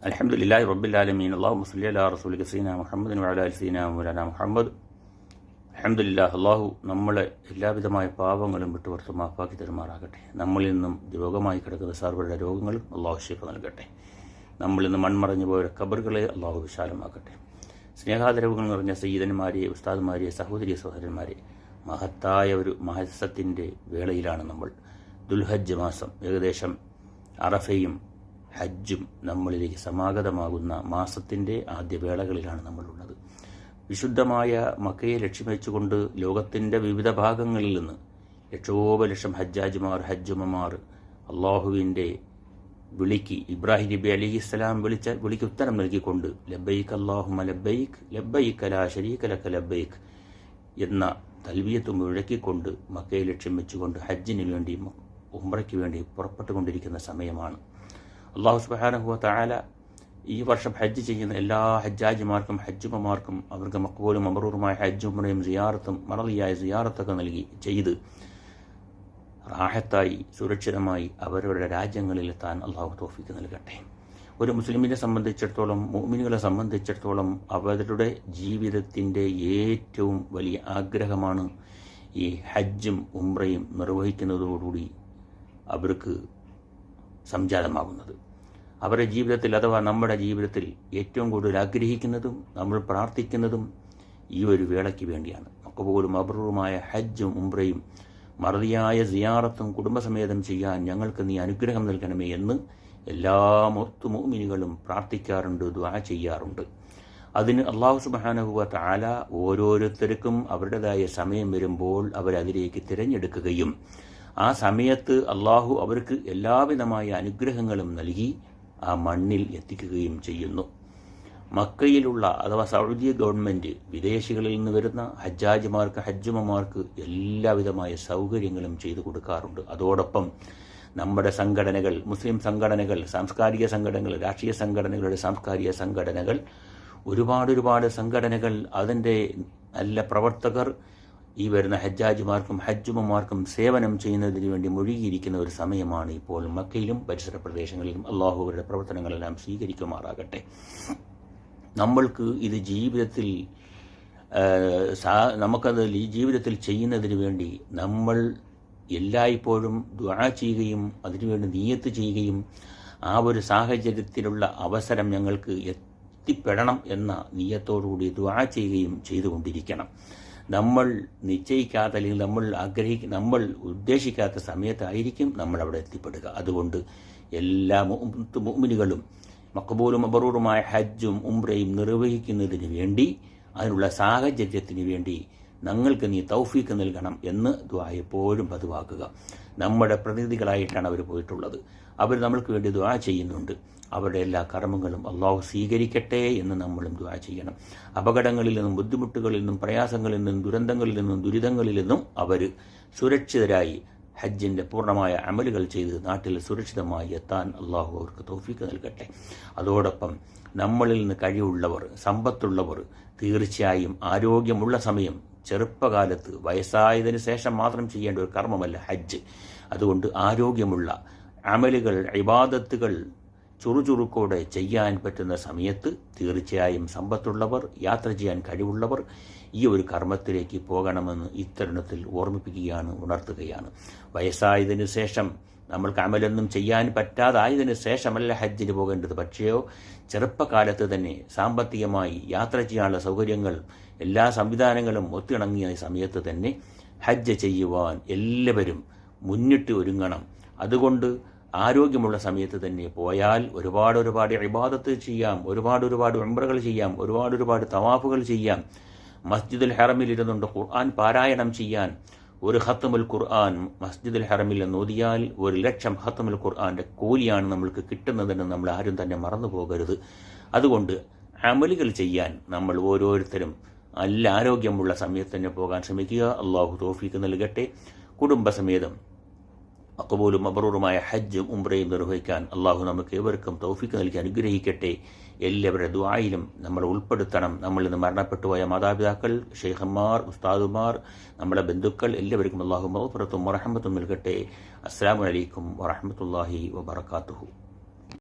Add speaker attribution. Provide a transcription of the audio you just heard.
Speaker 1: അൽഹംദുലില്ലാഹി റബ്ബിൽ ആലമീൻ. അല്ലാഹുമ്മ സ്വല്ലി അലാ റസൂലിക സയ്യിദിനാ മുഹമ്മദിൻ വഅലാ ആലി സയ്യിദിനാ മൗലാനാ മുഹമ്മദ്. അൽഹംദുലില്ലാഹ്, അല്ലാഹു നമ്മളെ എല്ലാവിധമായ പാപങ്ങളും വിട്ടുപുറത്ത് മാപ്പാക്കി തരുമാറാകട്ടെ. നമ്മളിൽ നിന്നും രോഗമായി കിടക്കുന്ന സർവ്വ രോഗങ്ങളും അല്ലാഹു ശിഫ നൽകട്ടെ. നമ്മളിൽ നിന്ന് മൺമറഞ്ഞു പോയ ഖബറുകളെ അല്ലാഹു വിശാലമാക്കട്ടെ. സ്നേഹാദരവുകൾ നിറഞ്ഞ സയ്യിദന്മാരെ, ഉസ്താദുമാരെ, സഹോദരി സഹോദരന്മാരെ, മഹത്തായ ഒരു മാസത്തിൻ്റെ വേളയിലാണ് നമ്മൾ. ദുൽഹജ്ജ് മാസം, ഏകദേശം അറഫയും ഹജ്ജും നമ്മളിലേക്ക് സമാഗതമാകുന്ന മാസത്തിൻ്റെ ആദ്യ വേളകളിലാണ് നമ്മളുള്ളത്. വിശുദ്ധമായ മക്കയെ ലക്ഷ്യം വെച്ചുകൊണ്ട് ലോകത്തിൻ്റെ വിവിധ ഭാഗങ്ങളിൽ നിന്ന് ലക്ഷോപലക്ഷം ഹജ്ജാജിമാർ, ഹജ്ജുമ്മമാർ അള്ളാഹുവിൻ്റെ വിളിക്ക്, ഇബ്രാഹിം നബി അലൈഹിസ്സലാം വിളിക്ക് ഉത്തരം നൽകിക്കൊണ്ട് ലബ്ബൈക്ക് അല്ലാഹുമ്മ ലബ്ബൈക്ക് ലബ്ബൈക്ക് ലാ ശരീക ലക ലബ്ബൈക്ക് എന്ന തൽബിയത്ത് മുഴക്കിക്കൊണ്ട് മക്കയെ ലക്ഷ്യം വെച്ചുകൊണ്ട് ഹജ്ജിന് വേണ്ടി, ഉംറയ്ക്ക് വേണ്ടി പുറപ്പെട്ടുകൊണ്ടിരിക്കുന്ന സമയമാണ്. അല്ലാഹു സുബ്ഹാനഹു വ തആല ഈ വർഷം ഹജ്ജ് ചെയ്യുന്ന എല്ലാ ഹജ്ജാജിമാർക്കും, ഹജ്ജുമ്മമാർക്കും അവർക്ക് മഖ്ബൂലും മബ്റൂറുമായ ഹജ്ജും ഉംറയും സിയാറത്തും മറദിയായ സിയാറത്തൊക്കെ ചെയ്ത് റാഹത്തായി സുരക്ഷിതമായി അവരവരുടെ രാജ്യങ്ങളിലെത്താൻ അല്ലാഹു തൗഫീഖ് നൽകട്ടെ. ഒരു മുസ്ലിമിനെ സംബന്ധിച്ചിടത്തോളം, മുഅ്മിനുകളെ സംബന്ധിച്ചിടത്തോളം അവരുടെ ജീവിതത്തിൻ്റെ ഏറ്റവും വലിയ ആഗ്രഹമാണ് ഈ ഹജ്ജും ഉംറയും നിർവഹിക്കുന്നതോടുകൂടി അവർക്ക് സംജാതമാകുന്നത്. അവരുടെ ജീവിതത്തിൽ, അഥവാ നമ്മുടെ ജീവിതത്തിൽ ഏറ്റവും കൂടുതൽ ആഗ്രഹിക്കുന്നതും നമ്മൾ പ്രാർത്ഥിക്കുന്നതും ഈ ഒരു വേളയ്ക്ക് വേണ്ടിയാണ്. മഖ്ബൂലും മബ്റൂറുമായ ഹജ്ജും ഉംറയും മറദിയായ സിയാറത്തും കുടുംബസമേതം ചെയ്യാൻ ഞങ്ങൾക്ക് നീ അനുഗ്രഹം നൽകണമേ എന്ന് എല്ലാ മുഅ്മിനുകളും പ്രാർത്ഥിക്കാറുണ്ട്, ദുആ ചെയ്യാറുണ്ട്. അതിന് അല്ലാഹു സുബ്ഹാനഹു വ തആല ഓരോരുത്തർക്കും അവരുടേതായ സമയം വരുമ്പോൾ അവരതിലേക്ക് തിരഞ്ഞെടുക്കുകയും ആ സമയത്ത് അല്ലാഹു അവർക്ക് എല്ലാവിധമായ അനുഗ്രഹങ്ങളും നൽകി ആ മണ്ണിൽ എത്തിക്കുകയും ചെയ്യുന്നു. മക്കയിലുള്ള, അഥവാ സൗദി ഗവൺമെൻറ് വിദേശികളിൽ നിന്ന് വരുന്ന ഹജ്ജാജിമാർക്ക്, ഹജ്ജുമ്മമാർക്ക് എല്ലാവിധമായ സൗകര്യങ്ങളും ചെയ്തു കൊടുക്കാറുണ്ട്. അതോടൊപ്പം നമ്മുടെ സംഘടനകൾ, മുസ്ലിം സംഘടനകൾ, സാംസ്കാരിക സംഘടനകൾ, രാഷ്ട്രീയ സംഘടനകളുടെ സാംസ്കാരിക സംഘടനകൾ, ഒരുപാട് സംഘടനകൾ, അതിൻ്റെ നല്ല പ്രവർത്തകർ ഈ വരുന്ന ഹജ്ജാജിമാർക്കും ഹജ്ജുമ്മമാർക്കും സേവനം ചെയ്യുന്നതിന് വേണ്ടി മുഴുകിയിരിക്കുന്ന ഒരു സമയമാണ് ഇപ്പോൾ മക്കയിലും പരിസര പ്രദേശങ്ങളിലും. അള്ളാഹു അവരുടെ പ്രവർത്തനങ്ങളെല്ലാം സ്വീകരിക്കുമാറാകട്ടെ. നമ്മൾക്ക് ഇത് ജീവിതത്തിൽ നമുക്കത് ഈ ജീവിതത്തിൽ ചെയ്യുന്നതിന് വേണ്ടി നമ്മൾ എല്ലായ്പ്പോഴും ദുആ ചെയ്യുകയും അതിനുവേണ്ടി നിയ്യത്ത് ചെയ്യുകയും ആ ഒരു സാഹചര്യത്തിലുള്ള അവസരം ഞങ്ങൾക്ക് എത്തിപ്പെടണം എന്ന നിയ്യത്തോടുകൂടി ദുആ ചെയ്യുകയും ചെയ്തുകൊണ്ടിരിക്കണം. നമ്മൾ നിശ്ചയിക്കാത്ത, അല്ലെങ്കിൽ നമ്മൾ ഉദ്ദേശിക്കാത്ത സമയത്തായിരിക്കും നമ്മൾ അവിടെ എത്തിപ്പെടുക. അതുകൊണ്ട് എല്ലാ മുഅ്മിനുകളും മഖ്ബൂലും മബ്റൂറുമായ ഹജ്ജും ഉംറയും നിർവഹിക്കുന്നതിന് വേണ്ടി, അതിനുള്ള സാഹചര്യത്തിന് വേണ്ടി ഞങ്ങൾക്ക് നീ തൗഫീഖ് നൽകണം എന്ന് ദുആ എപ്പോഴും പതിവാക്കുക. നമ്മുടെ പ്രതിനിധികളായിട്ടാണ് അവർ പോയിട്ടുള്ളത്. അവർ നമ്മൾക്ക് വേണ്ടി ദുആ ചെയ്യുന്നുണ്ട്. അവരുടെ എല്ലാ കർമ്മങ്ങളും അള്ളാഹു സ്വീകരിക്കട്ടെ എന്ന് നമ്മളും ദുആ ചെയ്യണം. അപകടങ്ങളിൽ നിന്നും, ബുദ്ധിമുട്ടുകളിൽ നിന്നും, പ്രയാസങ്ങളിൽ നിന്നും, ദുരന്തങ്ങളിൽ നിന്നും, ദുരിതങ്ങളിൽ നിന്നും അവർ സുരക്ഷിതരായി ഹജ്ജിൻ്റെ പൂർണ്ണമായ അമലുകൾ ചെയ്ത് നാട്ടിൽ സുരക്ഷിതമായി എത്താൻ അള്ളാഹു അവർക്ക് തൗഫീഖ് നൽകട്ടെ. അതോടൊപ്പം നമ്മളിൽ നിന്ന് കഴിവുള്ളവർ, സമ്പത്തുള്ളവർ തീർച്ചയായും ആരോഗ്യമുള്ള സമയം, ചെറുപ്പകാലത്ത്, വയസ്സായതിനു ശേഷം മാത്രം ചെയ്യേണ്ട ഒരു കർമ്മമല്ല ഹജ്ജ്. അതുകൊണ്ട് ആരോഗ്യമുള്ള അമലുകൾ, ഇബാദത്തുകൾ ചുറുചുറുക്കോടെ ചെയ്യാൻ പറ്റുന്ന സമയത്ത് തീർച്ചയായും സമ്പത്തുള്ളവർ, യാത്ര ചെയ്യാൻ കഴിവുള്ളവർ ഈ ഒരു കർമ്മത്തിലേക്ക് പോകണമെന്ന് ഇത്തരുണത്തിൽ ഓർമ്മിപ്പിക്കുകയാണ്, ഉണർത്തുകയാണ്. വയസ്സായതിനു ശേഷം നമ്മൾക്ക് അമലൊന്നും ചെയ്യാൻ പറ്റാതായതിനു ശേഷമല്ല ഹജ്ജിന് പോകേണ്ടത്. പക്ഷേയോ ചെറുപ്പകാലത്ത് തന്നെ സാമ്പത്തികമായി യാത്ര ചെയ്യാനുള്ള സൗകര്യങ്ങൾ, എല്ലാ സംവിധാനങ്ങളും ഒത്തിണങ്ങിയ സമയത്ത് തന്നെ ഹജ്ജ് ചെയ്യുവാൻ എല്ലാവരും മുന്നിട്ട് ഒരുങ്ങണം. അതുകൊണ്ട് ആരോഗ്യമുള്ള സമയത്ത് തന്നെ പോയാൽ ഒരുപാട് ഇബാദത്ത് ചെയ്യാം, ഒരുപാട് ഉംറകൾ ചെയ്യാം, ഒരുപാട് തവാഫുകൾ ചെയ്യാം. മസ്ജിദുൽ ഹറമിൽ ഇരുന്നുകൊണ്ട് ഖുർആൻ പാരായണം ചെയ്യാൻ, ഒരു ഖത്മുൽ ഖുർആൻ മസ്ജിദുൽ ഹറമിൽ ഓതിയാൽ 1,00,000 ഖത്മുൽ ഖുർആന്റെ കൂലിയാണ് നമ്മൾക്ക് കിട്ടുന്നതെന്ന് നമ്മൾ ആരും തന്നെ മറന്നു പോകരുത്. അതുകൊണ്ട് അമലുകൾ ചെയ്യാൻ നമ്മൾ ഓരോരുത്തരും നല്ല ആരോഗ്യമുള്ള സമയത്ത് തന്നെ പോകാൻ ശ്രമിക്കുക. അള്ളാഹു തൗഫീഖ് നൽകട്ടെ. കുടുംബസമേതം മഖ്ബൂലും മബ്റൂറുമായ ഹജ്ജും ഉംറയും നിർവഹിക്കാൻ അള്ളാഹു നമുക്ക് ഏവർക്കും തൗഫീഖ് നൽകി അനുഗ്രഹിക്കട്ടെ. എല്ലാവരുടെ ദുആയിലും നമ്മൾ ഉൾപ്പെടുത്തണം. നമ്മളിൽ നിന്ന് മരണപ്പെട്ടുപോയ മാതാപിതാക്കൾ, ഷെയ്ഖന്മാർ, ഉസ്താദുമാർ, നമ്മുടെ ബന്ധുക്കൾ എല്ലാവർക്കും അള്ളാഹു മഗ്ഫിറത്തും റഹ്മത്തും നൽകട്ടെ. അസ്സലാമു അലൈക്കും വറഹ്മത്തുള്ളാഹി വബറകാതുഹു.